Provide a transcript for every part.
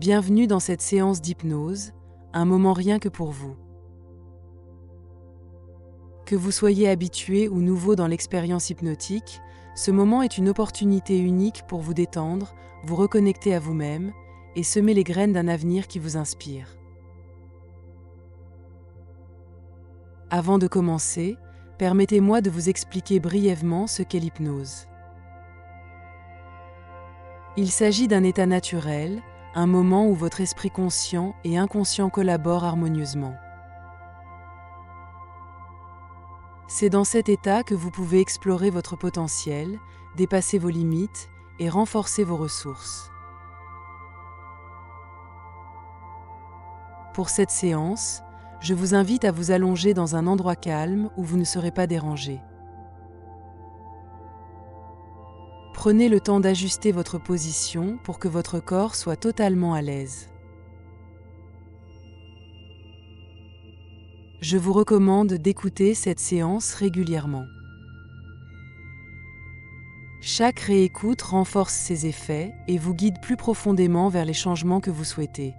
Bienvenue dans cette séance d'hypnose, un moment rien que pour vous. Que vous soyez habitué ou nouveau dans l'expérience hypnotique, ce moment est une opportunité unique pour vous détendre, vous reconnecter à vous-même et semer les graines d'un avenir qui vous inspire. Avant de commencer, permettez-moi de vous expliquer brièvement ce qu'est l'hypnose. Il s'agit d'un état naturel, un moment où votre esprit conscient et inconscient collaborent harmonieusement. C'est dans cet état que vous pouvez explorer votre potentiel, dépasser vos limites et renforcer vos ressources. Pour cette séance, je vous invite à vous allonger dans un endroit calme où vous ne serez pas dérangé. Prenez le temps d'ajuster votre position pour que votre corps soit totalement à l'aise. Je vous recommande d'écouter cette séance régulièrement. Chaque réécoute renforce ses effets et vous guide plus profondément vers les changements que vous souhaitez.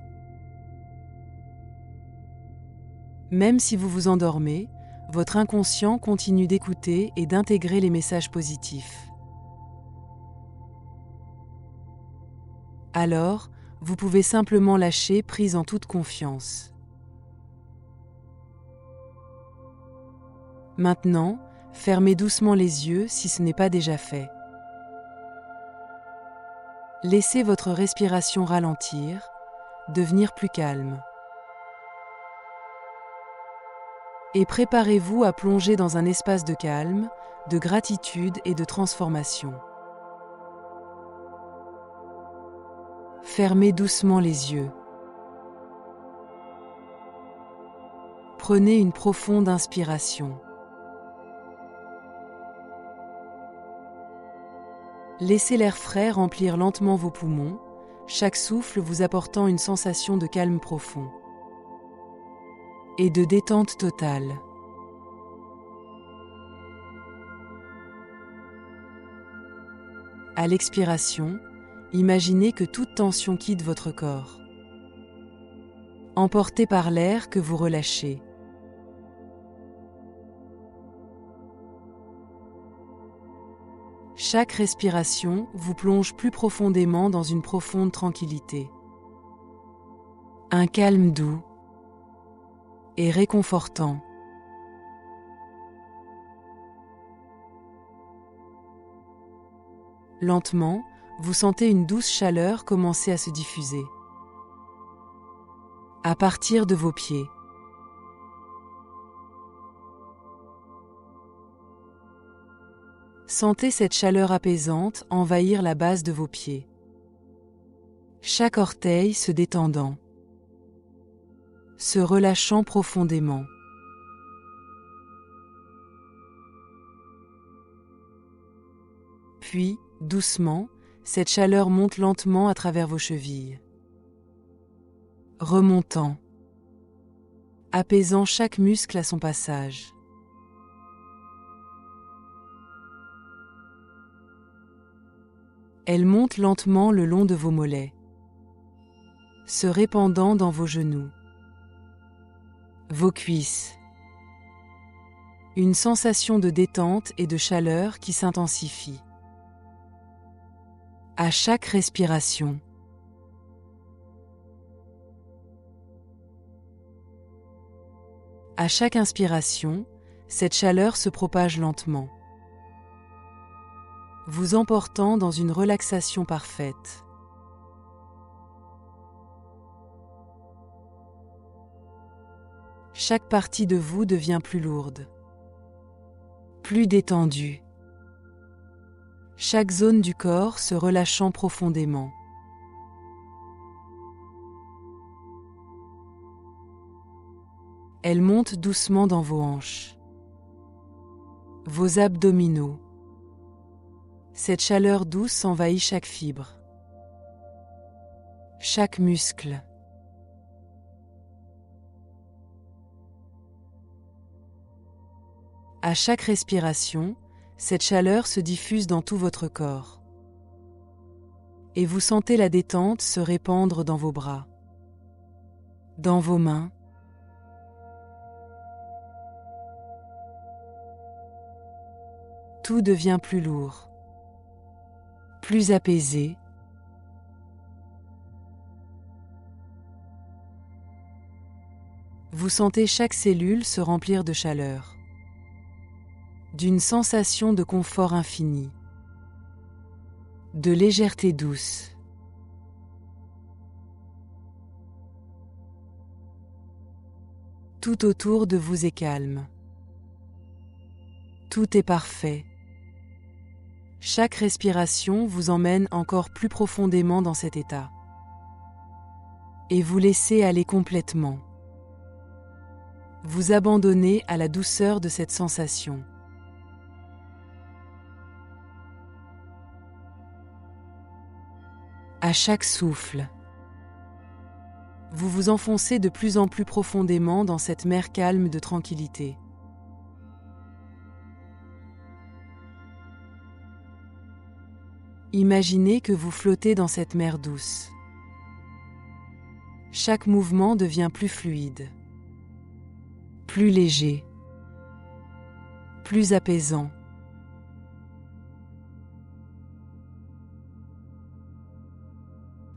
Même si vous vous endormez, votre inconscient continue d'écouter et d'intégrer les messages positifs. Alors, vous pouvez simplement lâcher prise en toute confiance. Maintenant, fermez doucement les yeux si ce n'est pas déjà fait. Laissez votre respiration ralentir, devenir plus calme. Et préparez-vous à plonger dans un espace de calme, de gratitude et de transformation. Fermez doucement les yeux. Prenez une profonde inspiration. Laissez l'air frais remplir lentement vos poumons, chaque souffle vous apportant une sensation de calme profond et de détente totale. À l'expiration, imaginez que toute tension quitte votre corps, emportée par l'air que vous relâchez. Chaque respiration vous plonge plus profondément dans une profonde tranquillité. Un calme doux et réconfortant. Lentement, vous sentez une douce chaleur commencer à se diffuser. À partir de vos pieds. Sentez cette chaleur apaisante envahir la base de vos pieds. Chaque orteil se détendant, se relâchant profondément. Puis, doucement, cette chaleur monte lentement à travers vos chevilles, remontant, apaisant chaque muscle à son passage. Elle monte lentement le long de vos mollets, se répandant dans vos genoux, vos cuisses. Une sensation de détente et de chaleur qui s'intensifie. À chaque respiration. À chaque inspiration, cette chaleur se propage lentement, vous emportant dans une relaxation parfaite. Chaque partie de vous devient plus lourde, plus détendue. Chaque zone du corps se relâchant profondément. Elle monte doucement dans vos hanches, vos abdominaux. Cette chaleur douce envahit chaque fibre, chaque muscle. À chaque respiration, cette chaleur se diffuse dans tout votre corps, Et vous sentez la détente se répandre dans vos bras, dans vos mains, tout devient plus lourd, plus apaisé. Vous sentez chaque cellule se remplir de chaleur, d'une sensation de confort infini, de légèreté douce. Tout autour de vous est calme. Tout est parfait. Chaque respiration vous emmène encore plus profondément dans cet état. Et vous laissez aller complètement. Vous abandonnez à la douceur de cette sensation. À chaque souffle, vous vous enfoncez de plus en plus profondément dans cette mer calme de tranquillité. Imaginez que vous flottez dans cette mer douce. Chaque mouvement devient plus fluide, plus léger, plus apaisant.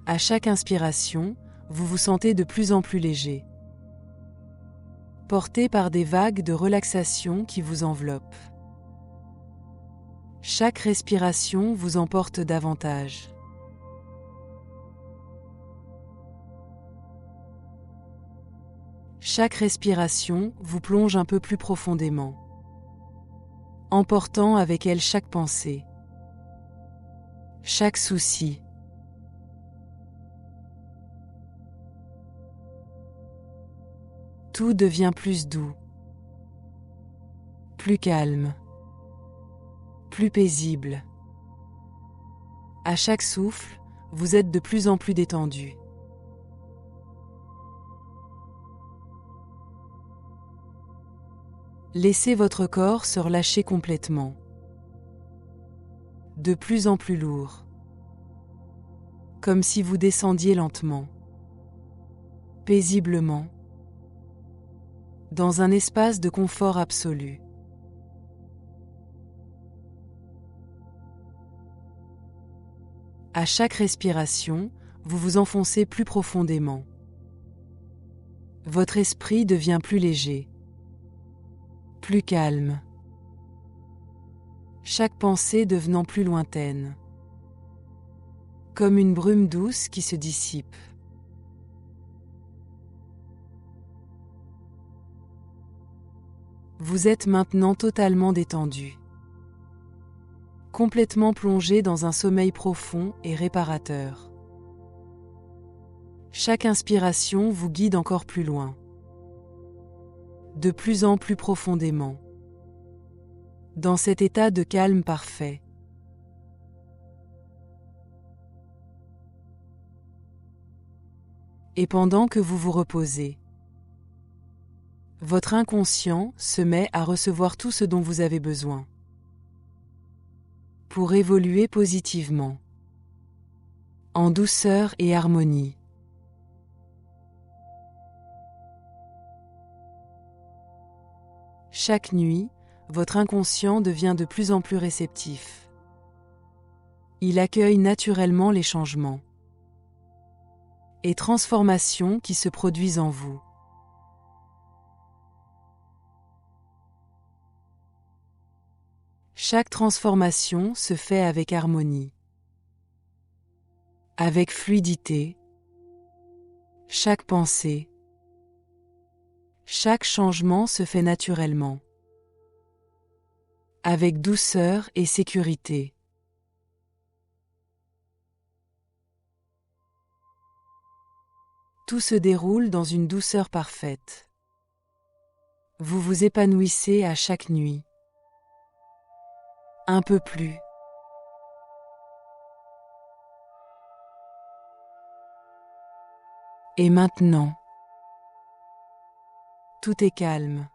À chaque inspiration, vous vous sentez de plus en plus léger, porté par des vagues de relaxation qui vous enveloppent. Chaque respiration vous emporte davantage. Chaque respiration vous plonge un peu plus profondément, emportant avec elle chaque pensée, chaque souci. Tout devient plus doux, plus calme, plus paisible. À chaque souffle, vous êtes de plus en plus détendu. Laissez votre corps se relâcher complètement, de plus en plus lourd, comme si vous descendiez lentement, paisiblement, dans un espace de confort absolu. À chaque respiration, vous vous enfoncez plus profondément. Votre esprit devient plus léger, plus calme, chaque pensée devenant plus lointaine, comme une brume douce qui se dissipe. Vous êtes maintenant totalement détendu, complètement plongé dans un sommeil profond et réparateur. Chaque inspiration vous guide encore plus loin, de plus en plus profondément, dans cet état de calme parfait. Et pendant que vous vous reposez, votre inconscient se met à recevoir tout ce dont vous avez besoin pour évoluer positivement, en douceur et harmonie. Chaque nuit, votre inconscient devient de plus en plus réceptif. Il accueille naturellement les changements et transformations qui se produisent en vous. Chaque transformation se fait avec harmonie, avec fluidité. Chaque pensée, chaque changement se fait naturellement, avec douceur et sécurité. Tout se déroule dans une douceur parfaite. Vous vous épanouissez à chaque nuit. Un peu plus. Et maintenant, tout est calme.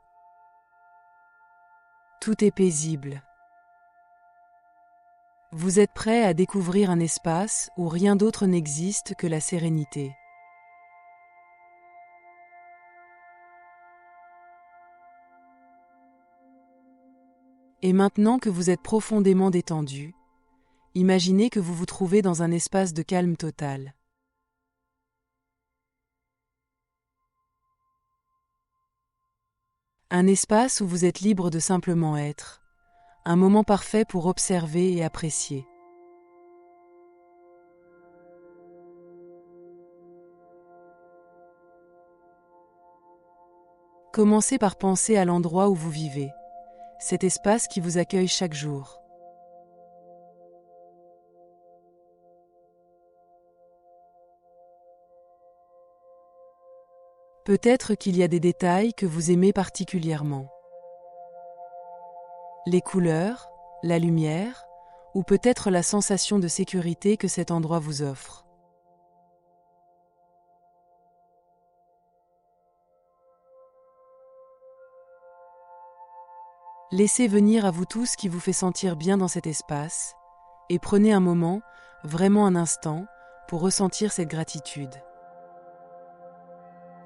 Tout est paisible. Vous êtes prêt à découvrir un espace où rien d'autre n'existe que la sérénité. Et maintenant que vous êtes profondément détendu, imaginez que vous vous trouvez dans un espace de calme total. Un espace où vous êtes libre de simplement être, un moment parfait pour observer et apprécier. Commencez par penser à l'endroit où vous vivez, cet espace qui vous accueille chaque jour. Peut-être qu'il y a des détails que vous aimez particulièrement. Les couleurs, la lumière, ou peut-être la sensation de sécurité que cet endroit vous offre. Laissez venir à vous tout ce qui vous fait sentir bien dans cet espace, et prenez un moment, vraiment un instant, pour ressentir cette gratitude.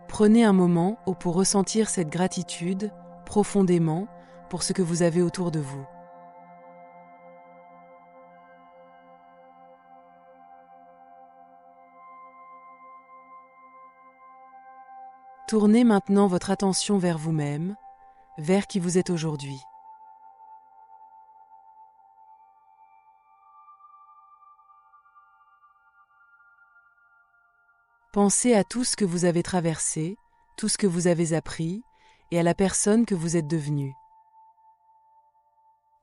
Prenez un moment pour ressentir cette gratitude profondément pour ce que vous avez autour de vous. Tournez maintenant votre attention vers vous-même, vers qui vous êtes aujourd'hui. Pensez à tout ce que vous avez traversé, tout ce que vous avez appris, et à la personne que vous êtes devenue.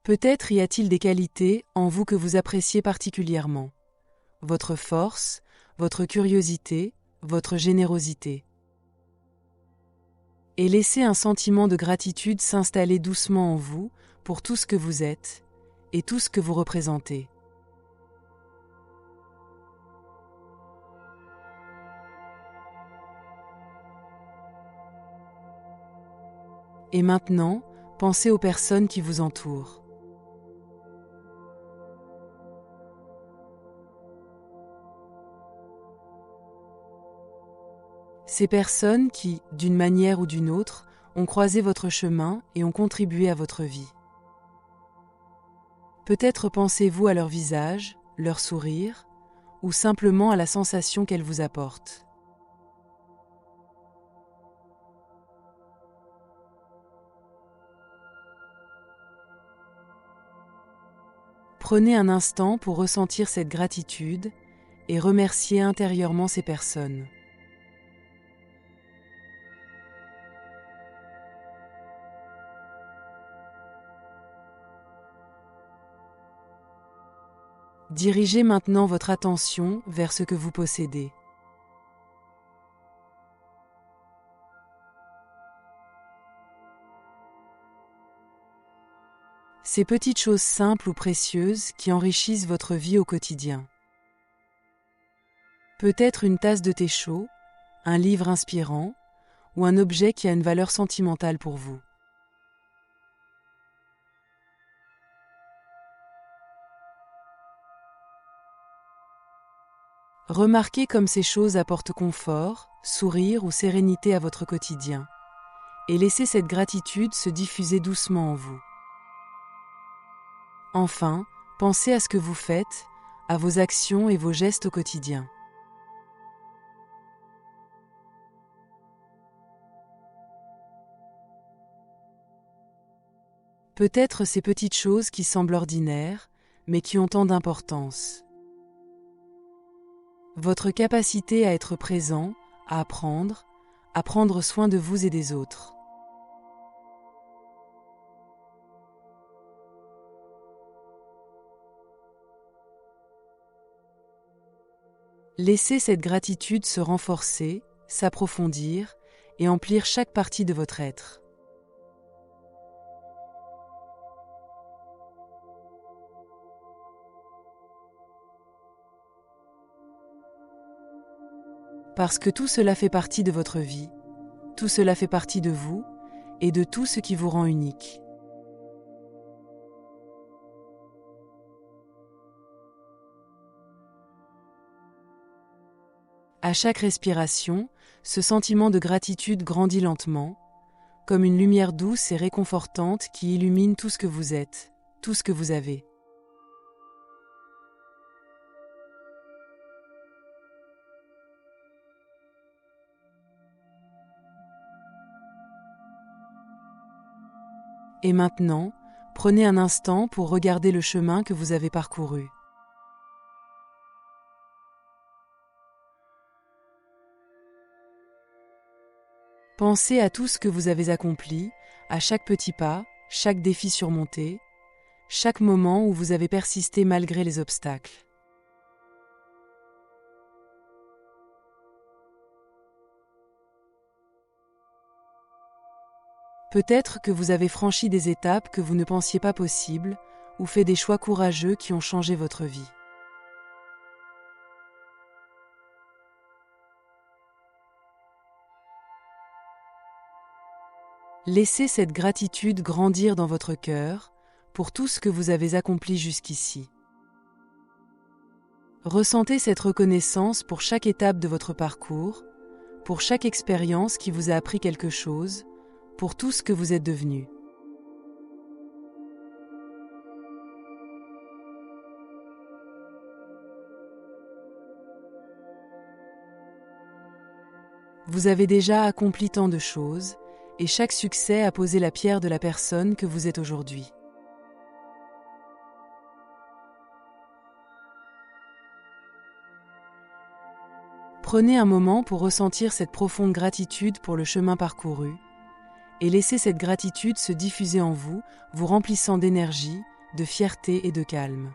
Peut-être y a-t-il des qualités en vous que vous appréciez particulièrement. Votre force, votre curiosité, votre générosité. Et laissez un sentiment de gratitude s'installer doucement en vous pour tout ce que vous êtes et tout ce que vous représentez. Et maintenant, pensez aux personnes qui vous entourent. Ces personnes qui, d'une manière ou d'une autre, ont croisé votre chemin et ont contribué à votre vie. Peut-être pensez-vous à leur visage, leur sourire, ou simplement à la sensation qu'elles vous apportent. Prenez un instant pour ressentir cette gratitude et remercier intérieurement ces personnes. Dirigez maintenant votre attention vers ce que vous possédez. Ces petites choses simples ou précieuses qui enrichissent votre vie au quotidien. Peut-être une tasse de thé chaud, un livre inspirant ou un objet qui a une valeur sentimentale pour vous. Remarquez comme ces choses apportent confort, sourire ou sérénité à votre quotidien, et laissez cette gratitude se diffuser doucement en vous. Enfin, pensez à ce que vous faites, à vos actions et vos gestes au quotidien. Peut-être ces petites choses qui semblent ordinaires, mais qui ont tant d'importance. Votre capacité à être présent, à prendre soin de vous et des autres. Laissez cette gratitude se renforcer, s'approfondir et emplir chaque partie de votre être. Parce que tout cela fait partie de votre vie, tout cela fait partie de vous et de tout ce qui vous rend unique. À chaque respiration, ce sentiment de gratitude grandit lentement, comme une lumière douce et réconfortante qui illumine tout ce que vous êtes, tout ce que vous avez. Et maintenant, prenez un instant pour regarder le chemin que vous avez parcouru. Pensez à tout ce que vous avez accompli, à chaque petit pas, chaque défi surmonté, chaque moment où vous avez persisté malgré les obstacles. Peut-être que vous avez franchi des étapes que vous ne pensiez pas possibles, ou fait des choix courageux qui ont changé votre vie. Laissez cette gratitude grandir dans votre cœur pour tout ce que vous avez accompli jusqu'ici. Ressentez cette reconnaissance pour chaque étape de votre parcours, pour chaque expérience qui vous a appris quelque chose, pour tout ce que vous êtes devenu. Vous avez déjà accompli tant de choses, et chaque succès a posé la pierre de la personne que vous êtes aujourd'hui. Prenez un moment pour ressentir cette profonde gratitude pour le chemin parcouru, et laissez cette gratitude se diffuser en vous, vous remplissant d'énergie, de fierté et de calme.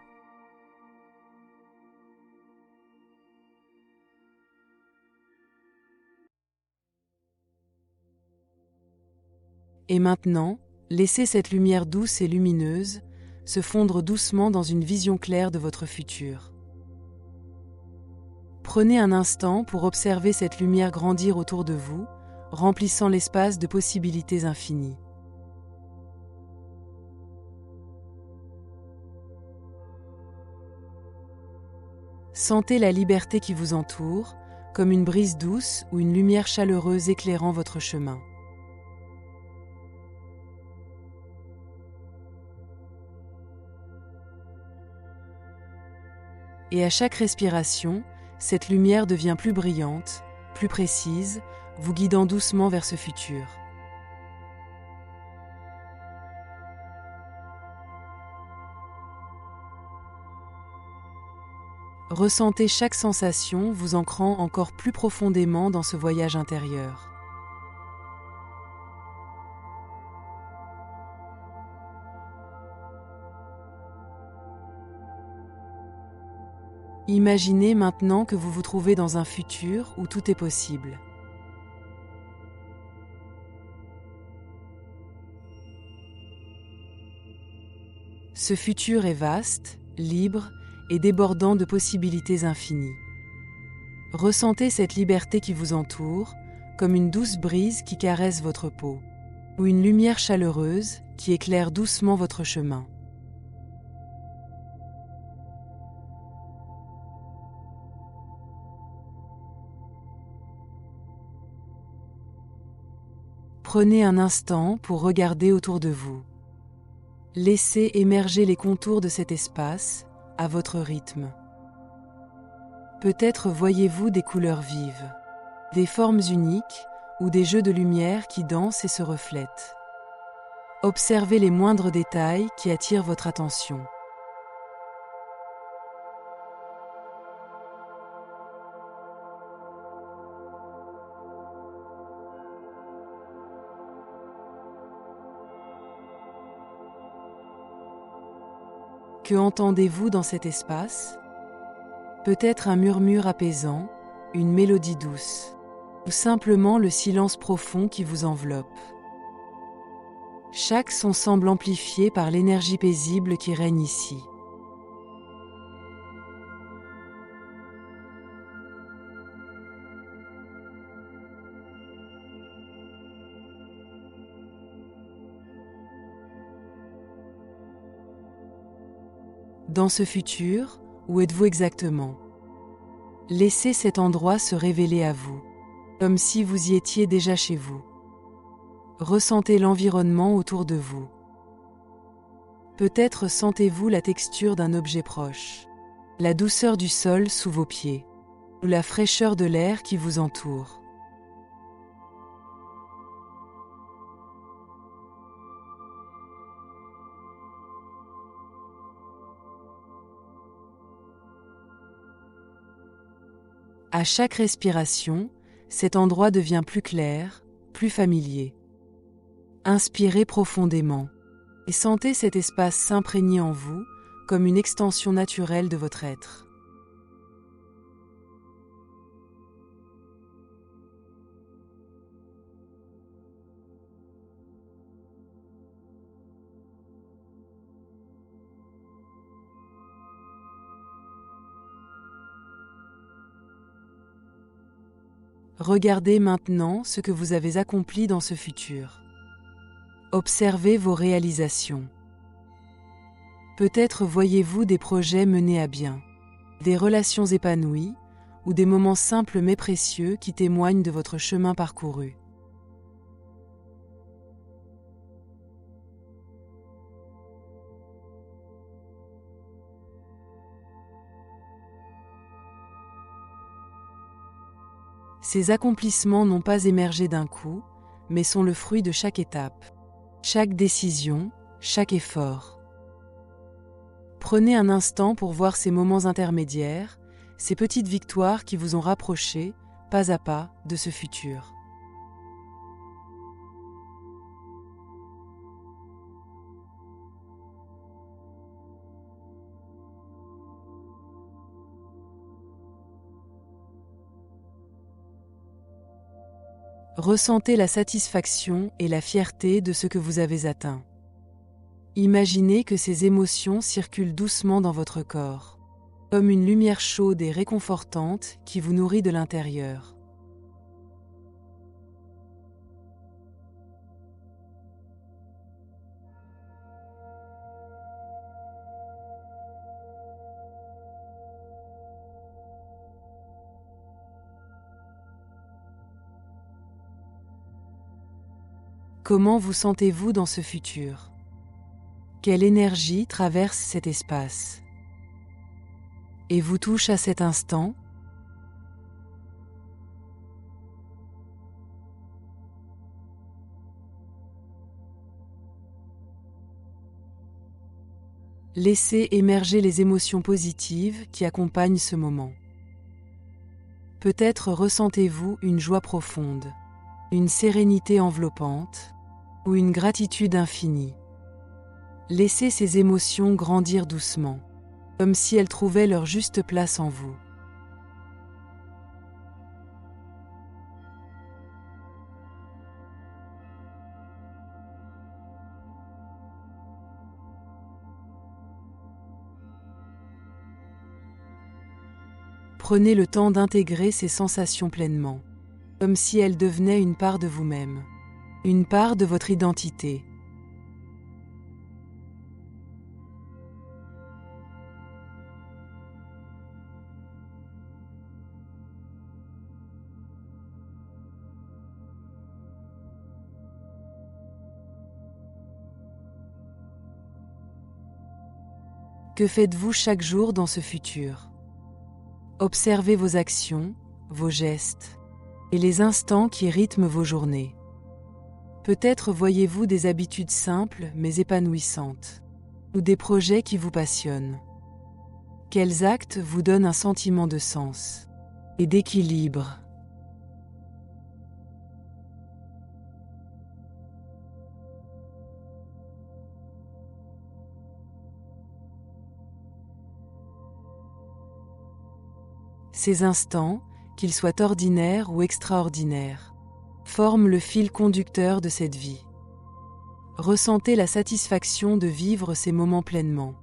Et maintenant, laissez cette lumière douce et lumineuse se fondre doucement dans une vision claire de votre futur. Prenez un instant pour observer cette lumière grandir autour de vous, remplissant l'espace de possibilités infinies. Sentez la liberté qui vous entoure, comme une brise douce ou une lumière chaleureuse éclairant votre chemin. Et à chaque respiration, cette lumière devient plus brillante, plus précise, vous guidant doucement vers ce futur. Ressentez chaque sensation vous ancrant encore plus profondément dans ce voyage intérieur. Imaginez maintenant que vous vous trouvez dans un futur où tout est possible. Ce futur est vaste, libre et débordant de possibilités infinies. Ressentez cette liberté qui vous entoure, comme une douce brise qui caresse votre peau, ou une lumière chaleureuse qui éclaire doucement votre chemin. Prenez un instant pour regarder autour de vous. Laissez émerger les contours de cet espace à votre rythme. Peut-être voyez-vous des couleurs vives, des formes uniques ou des jeux de lumière qui dansent et se reflètent. Observez les moindres détails qui attirent votre attention. Que entendez-vous dans cet espace? Peut-être un murmure apaisant, une mélodie douce, ou simplement le silence profond qui vous enveloppe. Chaque son semble amplifié par l'énergie paisible qui règne ici. Dans ce futur, où êtes-vous exactement? Laissez cet endroit se révéler à vous, comme si vous y étiez déjà chez vous. Ressentez l'environnement autour de vous. Peut-être sentez-vous la texture d'un objet proche, la douceur du sol sous vos pieds, ou la fraîcheur de l'air qui vous entoure. À chaque respiration, cet endroit devient plus clair, plus familier. Inspirez profondément et sentez cet espace s'imprégner en vous comme une extension naturelle de votre être. Regardez maintenant ce que vous avez accompli dans ce futur. Observez vos réalisations. Peut-être voyez-vous des projets menés à bien, des relations épanouies ou des moments simples mais précieux qui témoignent de votre chemin parcouru. Ces accomplissements n'ont pas émergé d'un coup, mais sont le fruit de chaque étape, chaque décision, chaque effort. Prenez un instant pour voir ces moments intermédiaires, ces petites victoires qui vous ont rapproché, pas à pas, de ce futur. Ressentez la satisfaction et la fierté de ce que vous avez atteint. Imaginez que ces émotions circulent doucement dans votre corps, comme une lumière chaude et réconfortante qui vous nourrit de l'intérieur. Comment vous sentez-vous dans ce futur? Quelle énergie traverse cet espace? Et vous touche à cet instant? Laissez émerger les émotions positives qui accompagnent ce moment. Peut-être ressentez-vous une joie profonde, une sérénité enveloppante ou une gratitude infinie. Laissez ces émotions grandir doucement, comme si elles trouvaient leur juste place en vous. Prenez le temps d'intégrer ces sensations pleinement, comme si elles devenaient une part de vous-même, une part de votre identité. Que faites-vous chaque jour dans ce futur? Observez vos actions, vos gestes et les instants qui rythment vos journées. Peut-être voyez-vous des habitudes simples mais épanouissantes, ou des projets qui vous passionnent. Quels actes vous donnent un sentiment de sens et d'équilibre? Ces instants, qu'ils soient ordinaires ou extraordinaires, forment le fil conducteur de cette vie. Ressentez la satisfaction de vivre ces moments pleinement,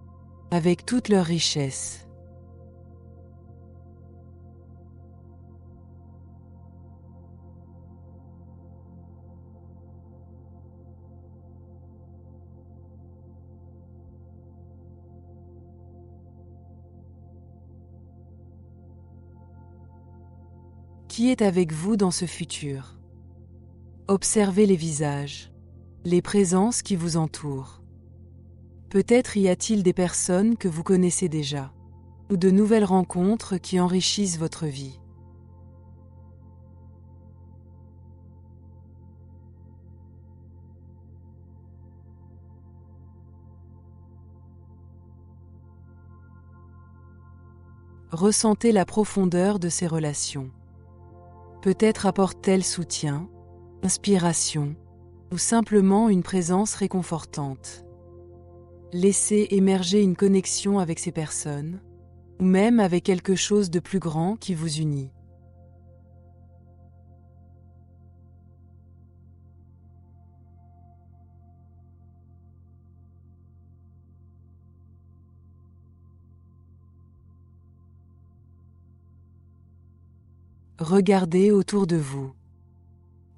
avec toute leur richesse. Qui est avec vous dans ce futur? Observez les visages, les présences qui vous entourent. Peut-être y a-t-il des personnes que vous connaissez déjà, ou de nouvelles rencontres qui enrichissent votre vie. Ressentez la profondeur de ces relations. Peut-être apporte-t-elle soutien, inspiration, ou simplement une présence réconfortante. Laissez émerger une connexion avec ces personnes, ou même avec quelque chose de plus grand qui vous unit. Regardez autour de vous.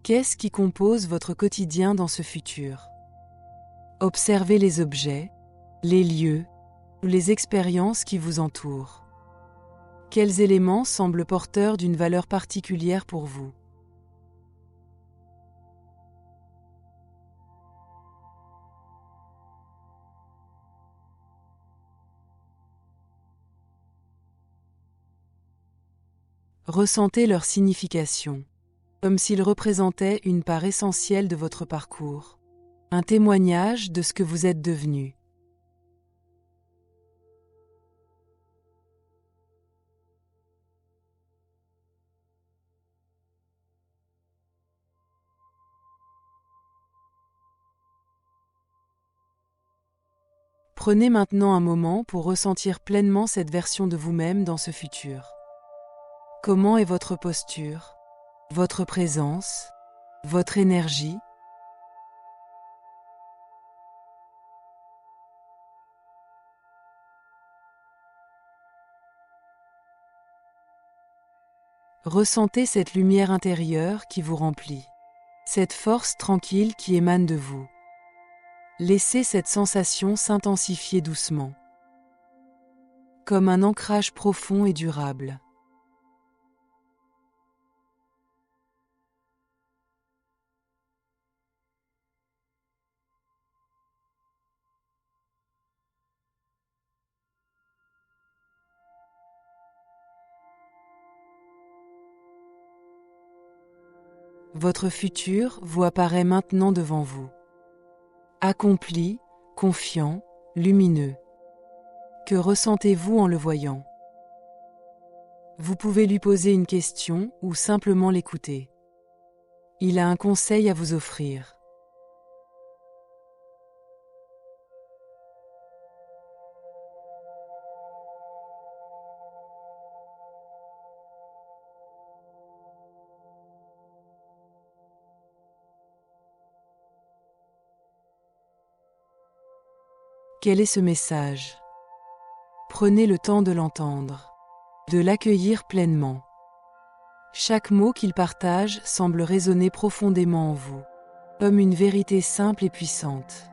Qu'est-ce qui compose votre quotidien dans ce futur? Observez les objets, les lieux ou les expériences qui vous entourent. Quels éléments semblent porteurs d'une valeur particulière pour vous? Ressentez leur signification, comme s'ils représentaient une part essentielle de votre parcours, un témoignage de ce que vous êtes devenu. Prenez maintenant un moment pour ressentir pleinement cette version de vous-même dans ce futur. Comment est votre posture, votre présence, votre énergie? Ressentez cette lumière intérieure qui vous remplit, cette force tranquille qui émane de vous. Laissez cette sensation s'intensifier doucement, comme un ancrage profond et durable. Votre futur vous apparaît maintenant devant vous. Accompli, confiant, lumineux. Que ressentez-vous en le voyant? Vous pouvez lui poser une question ou simplement l'écouter. Il a un conseil à vous offrir. Quel est ce message? Prenez le temps de l'entendre, de l'accueillir pleinement. Chaque mot qu'il partage semble résonner profondément en vous, comme une vérité simple et puissante.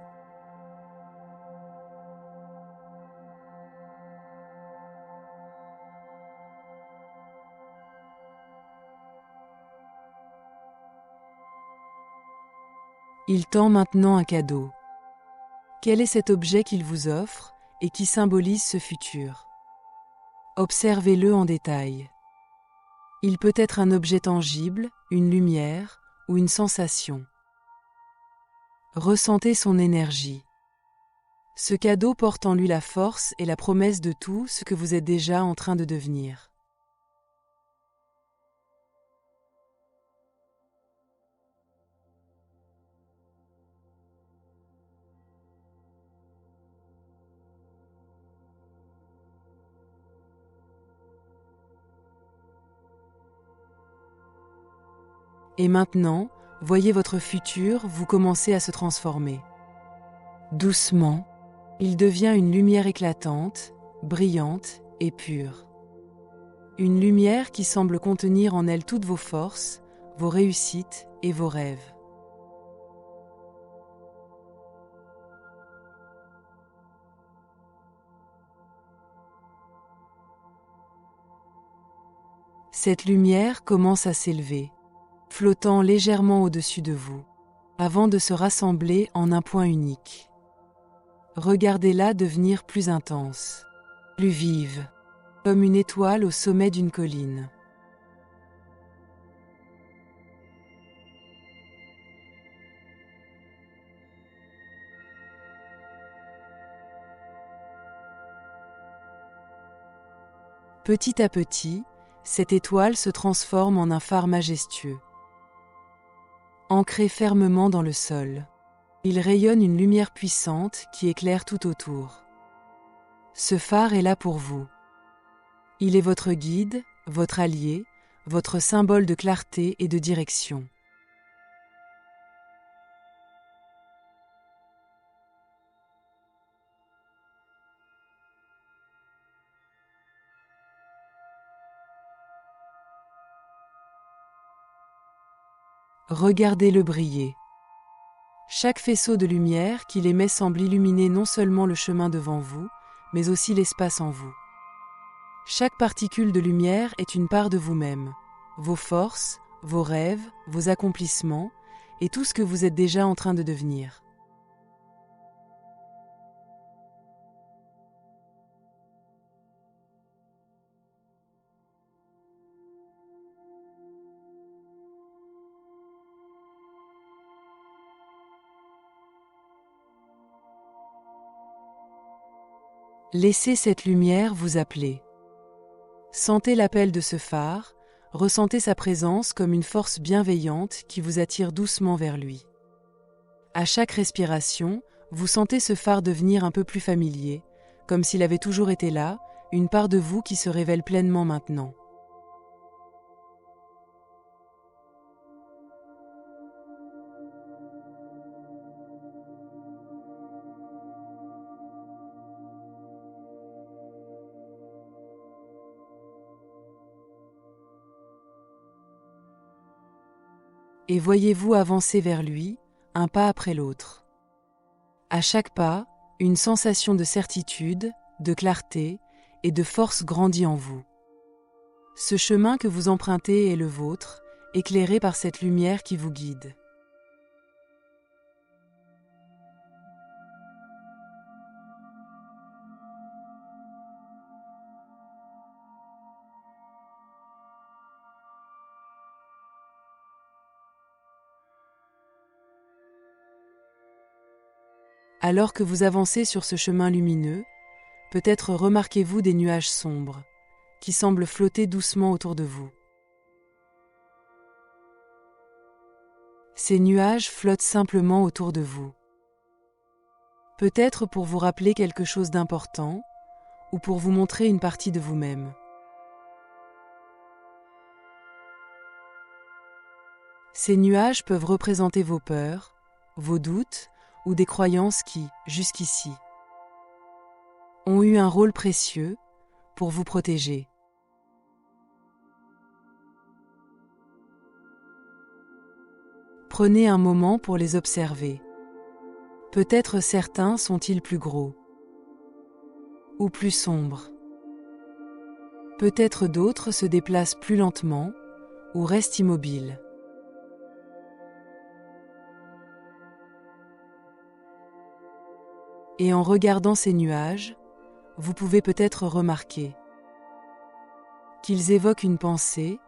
Il tend maintenant un cadeau. Quel est cet objet qu'il vous offre et qui symbolise ce futur? Observez-le en détail. Il peut être un objet tangible, une lumière ou une sensation. Ressentez son énergie. Ce cadeau porte en lui la force et la promesse de tout ce que vous êtes déjà en train de devenir. Et maintenant, voyez votre futur vous commencer à se transformer. Doucement, il devient une lumière éclatante, brillante et pure. Une lumière qui semble contenir en elle toutes vos forces, vos réussites et vos rêves. Cette lumière commence à s'élever, flottant légèrement au-dessus de vous, avant de se rassembler en un point unique. Regardez-la devenir plus intense, plus vive, comme une étoile au sommet d'une colline. Petit à petit, cette étoile se transforme en un phare majestueux. Ancré fermement dans le sol, il rayonne une lumière puissante qui éclaire tout autour. Ce phare est là pour vous. Il est votre guide, votre allié, votre symbole de clarté et de direction. Regardez-le briller. Chaque faisceau de lumière qu'il émet semble illuminer non seulement le chemin devant vous, mais aussi l'espace en vous. Chaque particule de lumière est une part de vous-même, vos forces, vos rêves, vos accomplissements, et tout ce que vous êtes déjà en train de devenir. Laissez cette lumière vous appeler. Sentez l'appel de ce phare, ressentez sa présence comme une force bienveillante qui vous attire doucement vers lui. À chaque respiration, vous sentez ce phare devenir un peu plus familier, comme s'il avait toujours été là, une part de vous qui se révèle pleinement maintenant. Et voyez-vous avancer vers lui, un pas après l'autre. À chaque pas, une sensation de certitude, de clarté et de force grandit en vous. Ce chemin que vous empruntez est le vôtre, éclairé par cette lumière qui vous guide. Alors que vous avancez sur ce chemin lumineux, peut-être remarquez-vous des nuages sombres, qui semblent flotter doucement autour de vous. Ces nuages flottent simplement autour de vous. Peut-être pour vous rappeler quelque chose d'important, ou pour vous montrer une partie de vous-même. Ces nuages peuvent représenter vos peurs, vos doutes, ou des croyances qui, jusqu'ici, ont eu un rôle précieux pour vous protéger. Prenez un moment pour les observer. Peut-être certains sont-ils plus gros ou plus sombres. Peut-être d'autres se déplacent plus lentement ou restent immobiles. Et en regardant ces nuages, vous pouvez peut-être remarquer qu'ils évoquent une pensée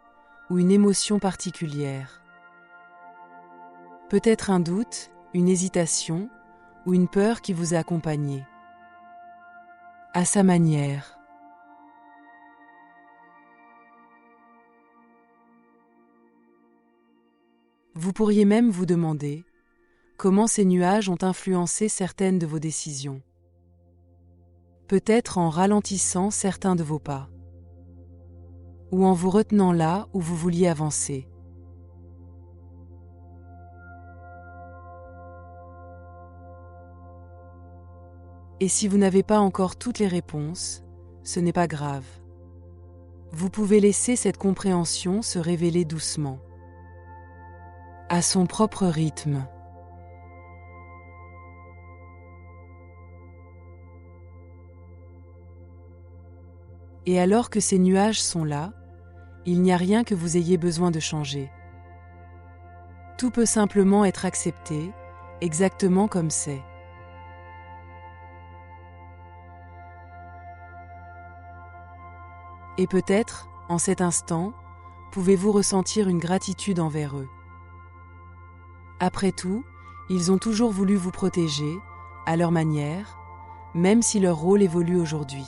ou une émotion particulière. Peut-être un doute, une hésitation ou une peur qui vous a accompagné. À sa manière. Vous pourriez même vous demander comment ces nuages ont influencé certaines de vos décisions. Peut-être en ralentissant certains de vos pas, ou en vous retenant là où vous vouliez avancer. Et si vous n'avez pas encore toutes les réponses, ce n'est pas grave. Vous pouvez laisser cette compréhension se révéler doucement, à son propre rythme. Et alors que ces nuages sont là, Il n'y a rien que vous ayez besoin de changer. Tout peut simplement être accepté, exactement comme c'est. Et peut-être, en cet instant, pouvez-vous ressentir une gratitude envers eux. Après tout, ils ont toujours voulu vous protéger, à leur manière, même si leur rôle évolue aujourd'hui.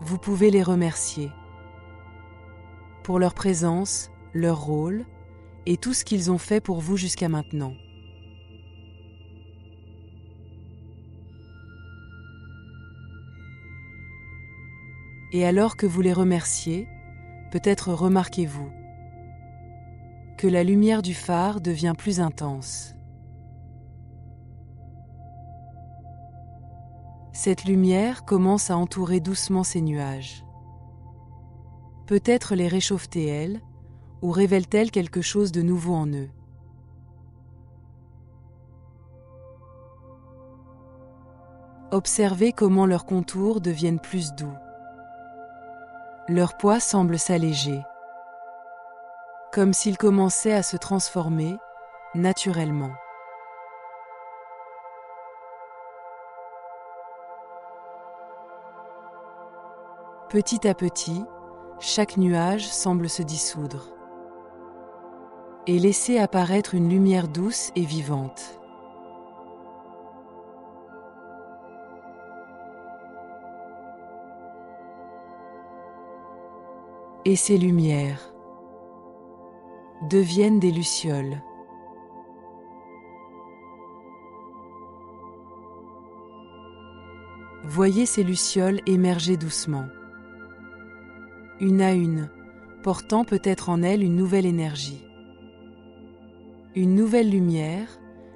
Vous pouvez les remercier pour leur présence, leur rôle et tout ce qu'ils ont fait pour vous jusqu'à maintenant. Et alors que vous les remerciez, peut-être remarquez-vous que la lumière du phare devient plus intense. Cette lumière commence à entourer doucement ces nuages. Peut-être les réchauffe-t-elle ou révèle-t-elle quelque chose de nouveau en eux. Observez comment leurs contours deviennent plus doux. Leur poids semble s'alléger, comme s'ils commençaient à se transformer naturellement. Petit à petit, chaque nuage semble se dissoudre et laisser apparaître une lumière douce et vivante. Et ces lumières deviennent des lucioles. Voyez ces lucioles émerger doucement, une à une, portant peut-être en elles une nouvelle énergie. Une nouvelle lumière,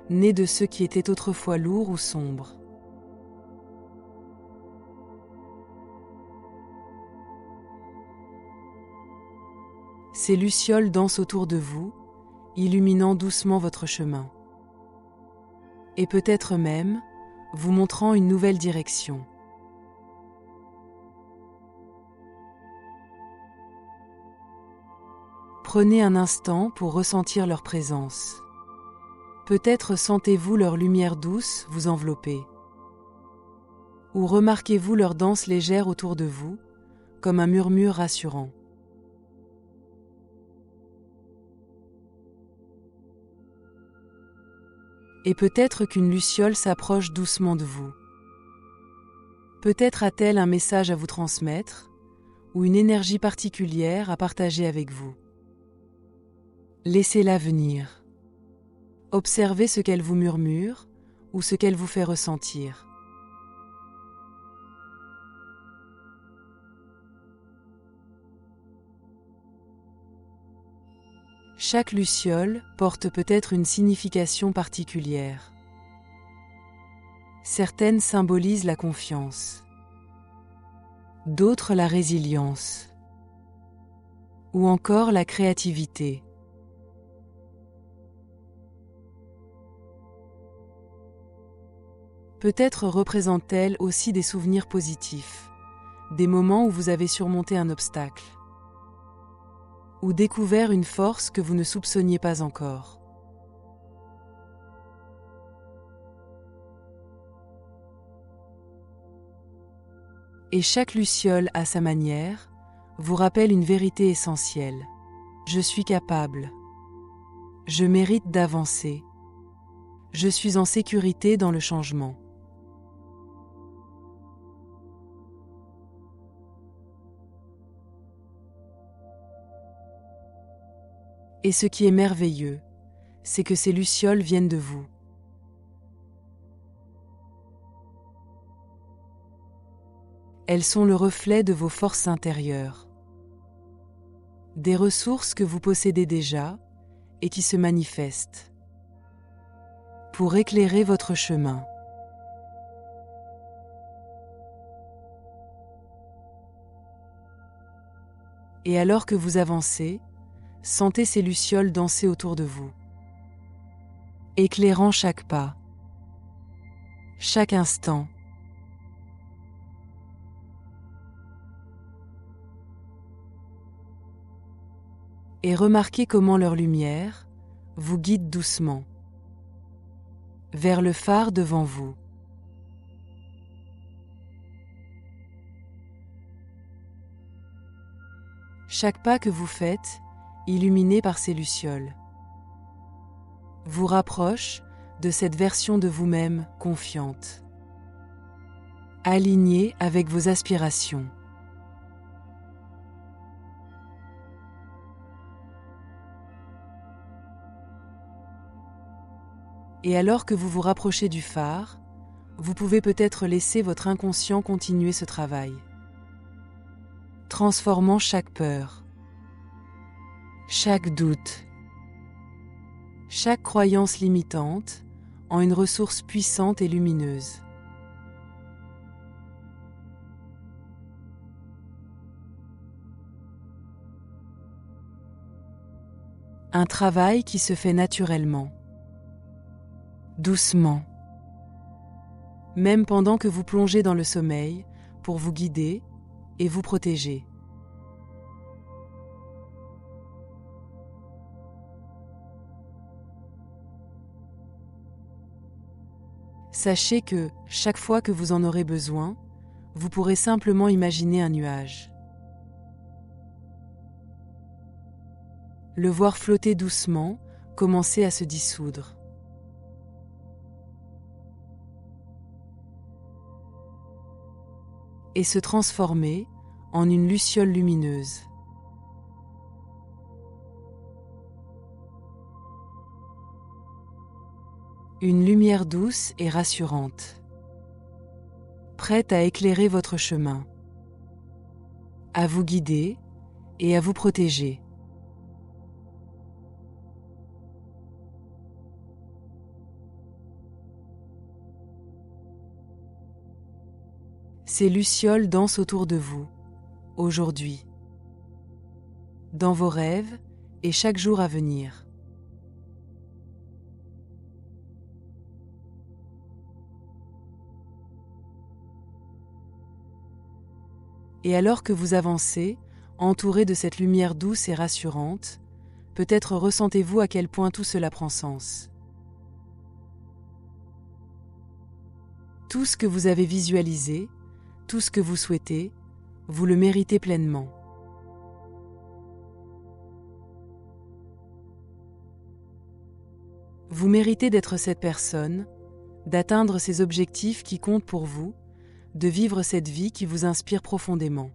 née de ce qui était autrefois lourd ou sombre. Ces lucioles dansent autour de vous, illuminant doucement votre chemin. Et peut-être même, vous montrant une nouvelle direction. Prenez un instant pour ressentir leur présence. Peut-être sentez-vous leur lumière douce vous envelopper. Ou remarquez-vous leur danse légère autour de vous, comme un murmure rassurant. Et peut-être qu'une luciole s'approche doucement de vous. Peut-être a-t-elle un message à vous transmettre, ou une énergie particulière à partager avec vous. Laissez-la venir. Observez ce qu'elle vous murmure, ou ce qu'elle vous fait ressentir. Chaque luciole porte peut-être une signification particulière. Certaines symbolisent la confiance, d'autres la résilience, ou encore la créativité. Peut-être représentent-elles aussi des souvenirs positifs, des moments où vous avez surmonté un obstacle, ou découvert une force que vous ne soupçonniez pas encore. Et chaque luciole, à sa manière, vous rappelle une vérité essentielle. Je suis capable. Je mérite d'avancer. Je suis en sécurité dans le changement. Et ce qui est merveilleux, c'est que ces lucioles viennent de vous. Elles sont le reflet de vos forces intérieures, des ressources que vous possédez déjà et qui se manifestent pour éclairer votre chemin. Et alors que vous avancez, sentez ces lucioles danser autour de vous, éclairant chaque pas, chaque instant. Et remarquez comment leur lumière vous guide doucement vers le phare devant vous. Chaque pas que vous faites, illuminé par ces lucioles, vous rapproche de cette version de vous-même confiante, alignée avec vos aspirations. Et alors que vous vous rapprochez du phare, vous pouvez peut-être laisser votre inconscient continuer ce travail, transformant chaque peur, chaque doute, chaque croyance limitante en une ressource puissante et lumineuse. Un travail qui se fait naturellement, doucement, même pendant que vous plongez dans le sommeil pour vous guider et vous protéger. Sachez que, chaque fois que vous en aurez besoin, vous pourrez simplement imaginer un nuage. Le voir flotter doucement, commencer à se dissoudre. Et se transformer en une luciole lumineuse. Une lumière douce et rassurante, prête à éclairer votre chemin, à vous guider et à vous protéger. Ces lucioles dansent autour de vous, aujourd'hui, dans vos rêves et chaque jour à venir. Et alors que vous avancez, entouré de cette lumière douce et rassurante, peut-être ressentez-vous à quel point tout cela prend sens. Tout ce que vous avez visualisé, tout ce que vous souhaitez, vous le méritez pleinement. Vous méritez d'être cette personne, d'atteindre ces objectifs qui comptent pour vous, de vivre cette vie qui vous inspire profondément.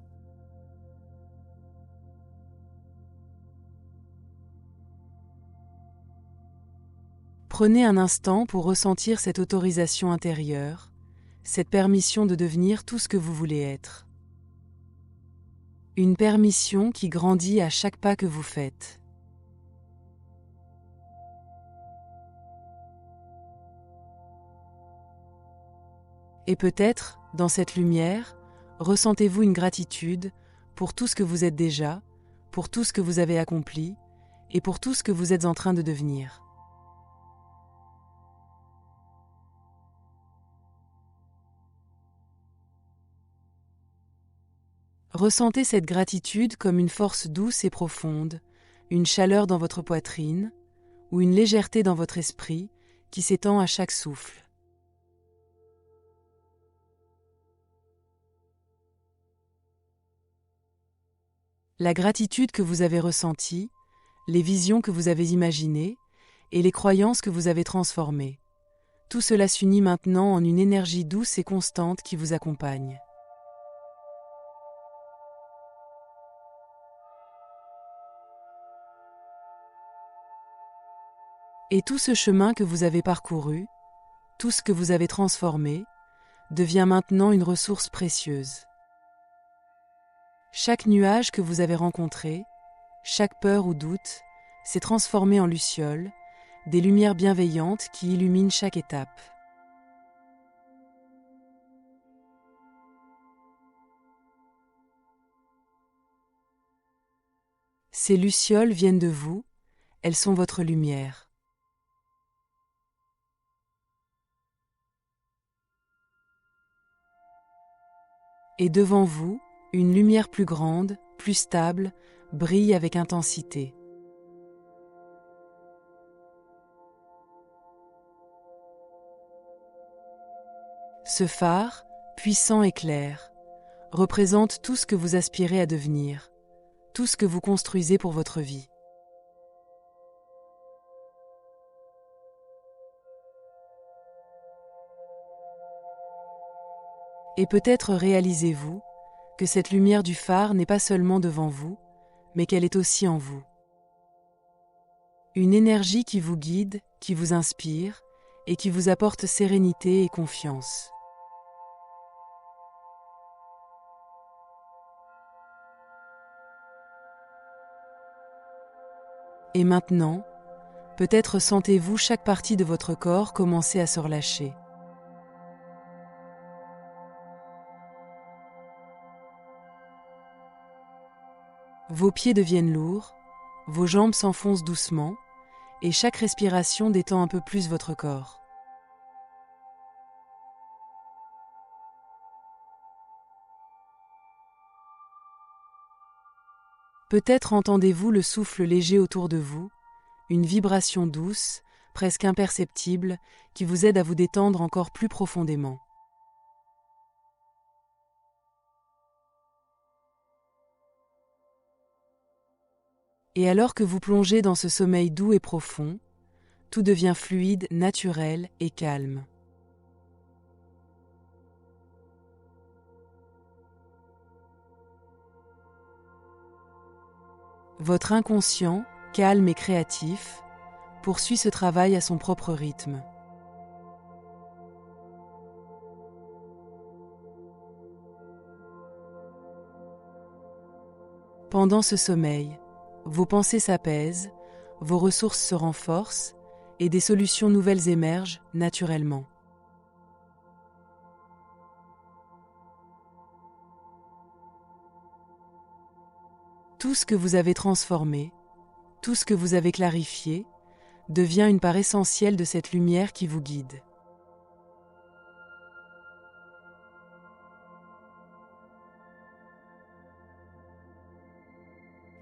Prenez un instant pour ressentir cette autorisation intérieure, cette permission de devenir tout ce que vous voulez être. Une permission qui grandit à chaque pas que vous faites. Et peut-être, dans cette lumière, ressentez-vous une gratitude pour tout ce que vous êtes déjà, pour tout ce que vous avez accompli et pour tout ce que vous êtes en train de devenir. Ressentez cette gratitude comme une force douce et profonde, une chaleur dans votre poitrine ou une légèreté dans votre esprit qui s'étend à chaque souffle. La gratitude que vous avez ressentie, les visions que vous avez imaginées et les croyances que vous avez transformées, tout cela s'unit maintenant en une énergie douce et constante qui vous accompagne. Et tout ce chemin que vous avez parcouru, tout ce que vous avez transformé, devient maintenant une ressource précieuse. Chaque nuage que vous avez rencontré, chaque peur ou doute, s'est transformé en lucioles, des lumières bienveillantes qui illuminent chaque étape. Ces lucioles viennent de vous, elles sont votre lumière. Et devant vous, une lumière plus grande, plus stable, brille avec intensité. Ce phare, puissant et clair, représente tout ce que vous aspirez à devenir, tout ce que vous construisez pour votre vie. Et peut-être réalisez-vous que cette lumière du phare n'est pas seulement devant vous, mais qu'elle est aussi en vous. Une énergie qui vous guide, qui vous inspire et qui vous apporte sérénité et confiance. Et maintenant, peut-être sentez-vous chaque partie de votre corps commencer à se relâcher. Vos pieds deviennent lourds, vos jambes s'enfoncent doucement, et chaque respiration détend un peu plus votre corps. Peut-être entendez-vous le souffle léger autour de vous, une vibration douce, presque imperceptible, qui vous aide à vous détendre encore plus profondément. Et alors que vous plongez dans ce sommeil doux et profond, tout devient fluide, naturel et calme. Votre inconscient, calme et créatif, poursuit ce travail à son propre rythme. Pendant ce sommeil, vos pensées s'apaisent, vos ressources se renforcent et des solutions nouvelles émergent naturellement. Tout ce que vous avez transformé, tout ce que vous avez clarifié, devient une part essentielle de cette lumière qui vous guide.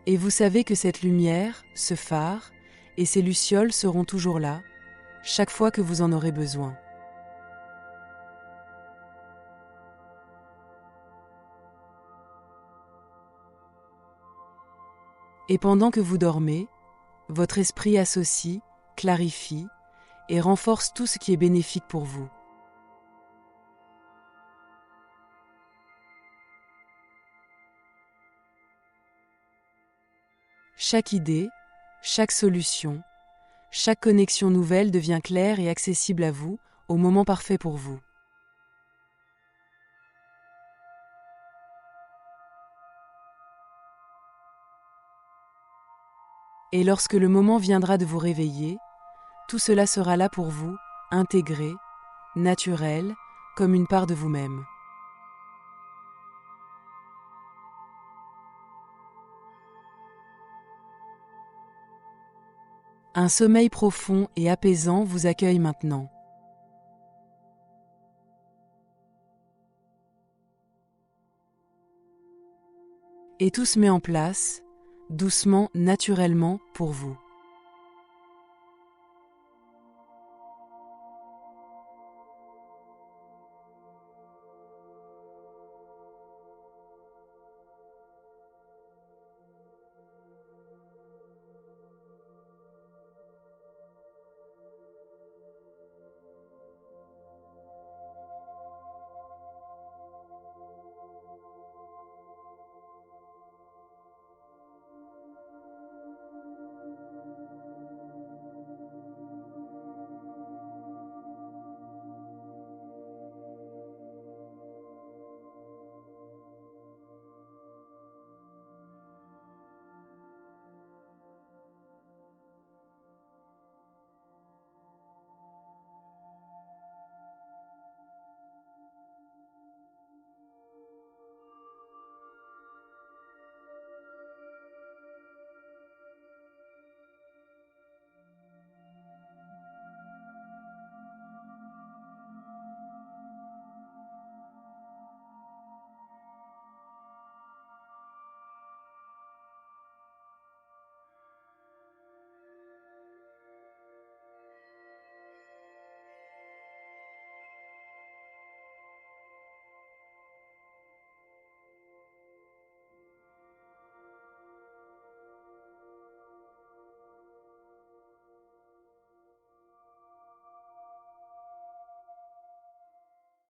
Et vous savez que cette lumière, ce phare, et ces lucioles seront toujours là, chaque fois que vous en aurez besoin. Et pendant que vous dormez, votre esprit associe, clarifie et renforce tout ce qui est bénéfique pour vous. Chaque idée, chaque solution, chaque connexion nouvelle devient claire et accessible à vous au moment parfait pour vous. Et lorsque le moment viendra de vous réveiller, tout cela sera là pour vous, intégré, naturel, comme une part de vous-même. Un sommeil profond et apaisant vous accueille maintenant. Et tout se met en place, doucement, naturellement, pour vous.